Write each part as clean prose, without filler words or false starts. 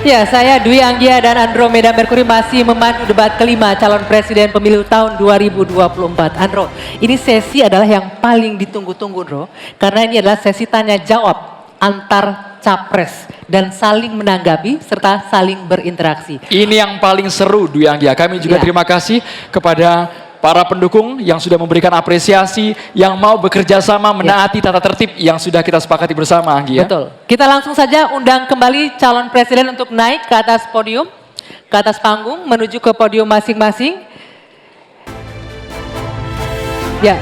Ya, saya Dwi Anggia dan Andromeda Mercury masih memandu debat kelima calon presiden pemilu tahun 2024. Andro, ini sesi adalah yang paling ditunggu-tunggu, Andro, karena ini adalah sesi tanya jawab antar capres dan saling menanggapi serta saling berinteraksi. Ini yang paling seru, Dwi Anggia. Kami juga terima kasih kepada para pendukung yang sudah memberikan apresiasi, yang mau bekerja sama menaati tata tertib yang sudah kita sepakati bersama, Anggi ya. Betul. Kita langsung saja undang kembali calon presiden untuk naik ke atas podium, ke atas panggung, menuju ke podium masing-masing. Ya.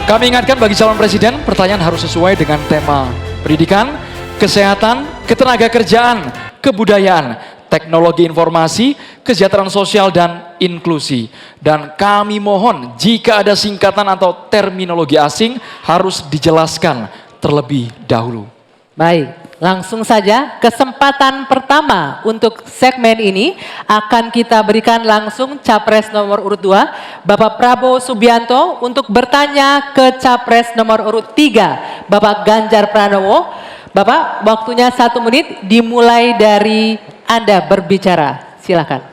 Kami ingatkan bagi calon presiden, pertanyaan harus sesuai dengan tema pendidikan, kesehatan, ketenaga kerjaan, kebudayaan, teknologi informasi, kesejahteraan sosial, dan inklusi. Dan kami mohon jika ada singkatan atau terminologi asing harus dijelaskan terlebih dahulu. Baik, langsung saja kesempatan pertama untuk segmen ini akan kita berikan langsung capres nomor urut 2, Bapak Prabowo Subianto, untuk bertanya ke capres nomor urut 3, Bapak Ganjar Pranowo. Bapak, waktunya 1 menit dimulai dari Anda berbicara, silakan.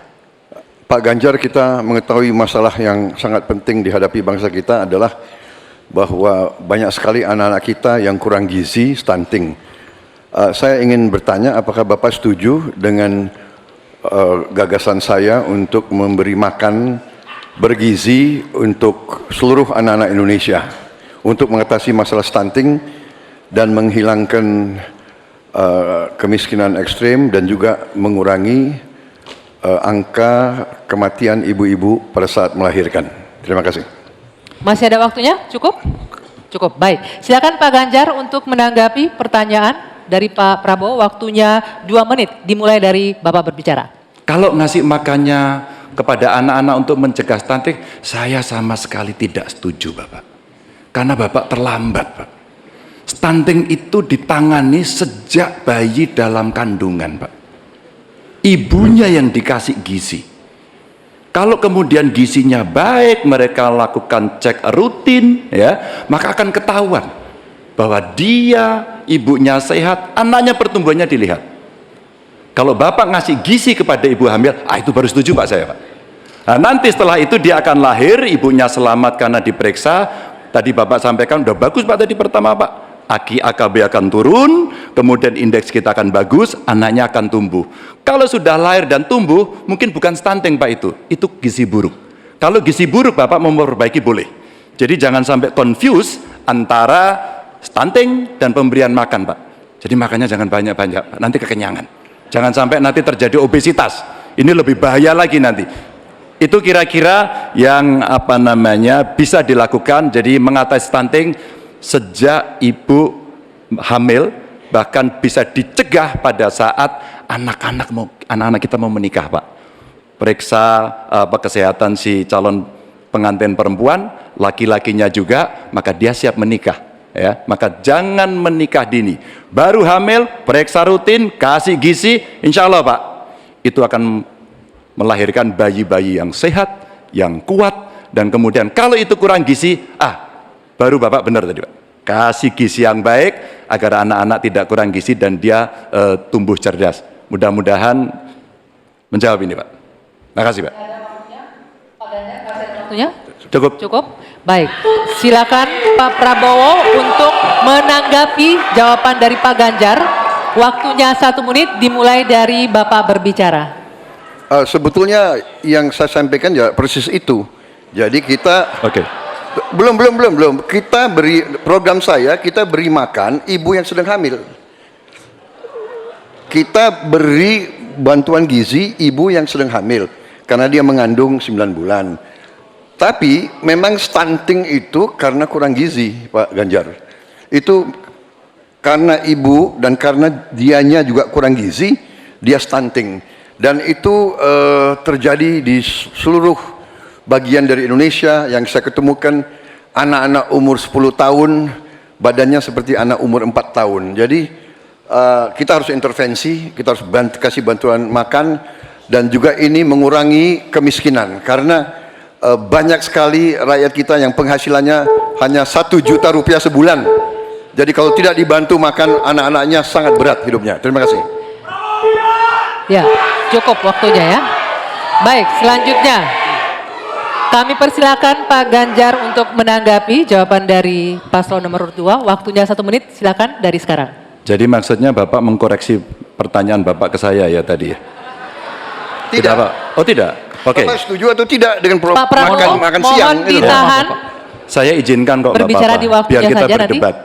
Pak Ganjar, kita mengetahui masalah yang sangat penting dihadapi bangsa kita adalah bahwa banyak sekali anak-anak kita yang kurang gizi, stunting. Saya ingin bertanya, apakah Bapak setuju dengan gagasan saya untuk memberi makan bergizi untuk seluruh anak-anak Indonesia untuk mengatasi masalah stunting dan menghilangkan kemiskinan ekstrim dan juga mengurangi angka kematian ibu-ibu pada saat melahirkan. Terima kasih. Masih ada waktunya? Cukup? Cukup, baik. Silakan Pak Ganjar untuk menanggapi pertanyaan dari Pak Prabowo. Waktunya 2 menit, dimulai dari Bapak berbicara. Kalau ngasih makannya kepada anak-anak untuk mencegah stunting, saya sama sekali tidak setuju, Bapak. Karena Bapak terlambat, Pak. Stunting itu ditangani sejak bayi dalam kandungan, Pak. Ibunya yang dikasih gizi. Kalau kemudian gizinya baik, mereka lakukan cek rutin, ya, maka akan ketahuan bahwa dia, ibunya sehat, anaknya pertumbuhannya dilihat. Kalau Bapak ngasih gizi kepada ibu hamil, itu baru setuju Pak saya, Pak. Nah, nanti setelah itu dia akan lahir, ibunya selamat karena diperiksa. Tadi Bapak sampaikan, udah bagus Pak tadi pertama, Pak. AKB akan turun, kemudian indeks kita akan bagus, anaknya akan tumbuh. Kalau sudah lahir dan tumbuh, mungkin bukan stunting Pak itu gizi buruk. Kalau gizi buruk Bapak mau memperbaiki boleh. Jadi jangan sampai confuse antara stunting dan pemberian makan Pak. Jadi makannya jangan banyak-banyak, nanti kekenyangan. Jangan sampai nanti terjadi obesitas, ini lebih bahaya lagi nanti. Itu kira-kira yang bisa dilakukan, jadi mengatasi stunting sejak ibu hamil, bahkan bisa dicegah pada saat anak-anak kita mau menikah, Pak. Periksa kesehatan si calon pengantin perempuan, laki-lakinya juga, maka dia siap menikah, ya. Maka jangan menikah dini. Baru hamil, periksa rutin, kasih gizi, insya Allah Pak, itu akan melahirkan bayi-bayi yang sehat, yang kuat, dan kemudian kalau itu kurang gizi, baru Bapak benar tadi Pak. Kasih gizi yang baik agar anak-anak tidak kurang gizi dan dia tumbuh cerdas. Mudah-mudahan menjawab ini Pak. Terima kasih Pak. Ada waktunya? Pak Ganjar, masih ada waktunya? Cukup. Cukup? Baik. Silakan Pak Prabowo untuk menanggapi jawaban dari Pak Ganjar. Waktunya 1 menit dimulai dari Bapak berbicara. Sebetulnya yang saya sampaikan ya persis itu. Jadi kita belum. Kita beri program kita beri makan ibu yang sedang hamil. Kita beri bantuan gizi ibu yang sedang hamil karena dia mengandung 9 bulan. Tapi memang stunting itu karena kurang gizi, Pak Ganjar. Itu karena ibu dan karena dianya juga kurang gizi, dia stunting. Dan itu terjadi di seluruh bagian dari Indonesia. Yang saya ketemukan anak-anak umur 10 tahun badannya seperti anak umur 4 tahun. Jadi kita harus intervensi, kita harus kasih bantuan makan, dan juga ini mengurangi kemiskinan karena banyak sekali rakyat kita yang penghasilannya hanya 1 juta rupiah sebulan. Jadi kalau tidak dibantu makan anak-anaknya sangat berat hidupnya. Terima kasih. Ya, cukup waktunya ya. Baik, selanjutnya kami persilakan Pak Ganjar untuk menanggapi jawaban dari paslon nomor 2. Waktunya 1 menit, silakan dari sekarang. Jadi maksudnya Bapak mengkoreksi pertanyaan Bapak ke saya ya tadi ya? Tidak. Pak? Oh tidak? Oke. Bapak setuju atau tidak dengan Pak Prabowo, makan mohon siang? itu? ditahan. Saya izinkan kok nggak Berbicara apa-apa, di waktunya biar kita saja nanti. berdebat.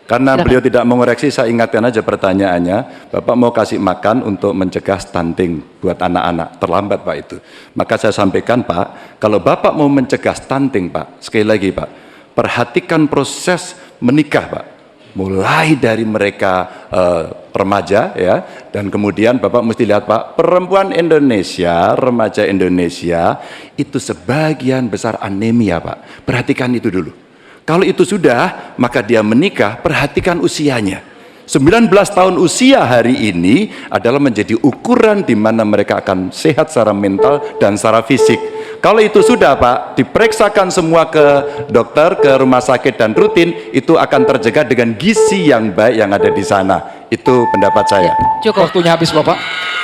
Karena Silakan. beliau tidak mengoreksi, saya ingatkan aja pertanyaannya. Bapak mau kasih makan untuk mencegah stunting buat anak-anak. Terlambat Pak itu. Maka saya sampaikan Pak, kalau Bapak mau mencegah stunting Pak, sekali lagi Pak, perhatikan proses menikah Pak. Mulai dari mereka remaja ya, dan kemudian Bapak mesti lihat Pak, perempuan Indonesia, remaja Indonesia itu sebagian besar anemia Pak. Perhatikan itu dulu. Kalau itu sudah, maka dia menikah, perhatikan usianya. 19 tahun usia hari ini adalah menjadi ukuran di mana mereka akan sehat secara mental dan secara fisik. Kalau itu sudah Pak, diperiksakan semua ke dokter, ke rumah sakit dan rutin, itu akan terjaga dengan gizi yang baik yang ada di sana. Itu pendapat saya. Cukup. Waktunya habis Bapak.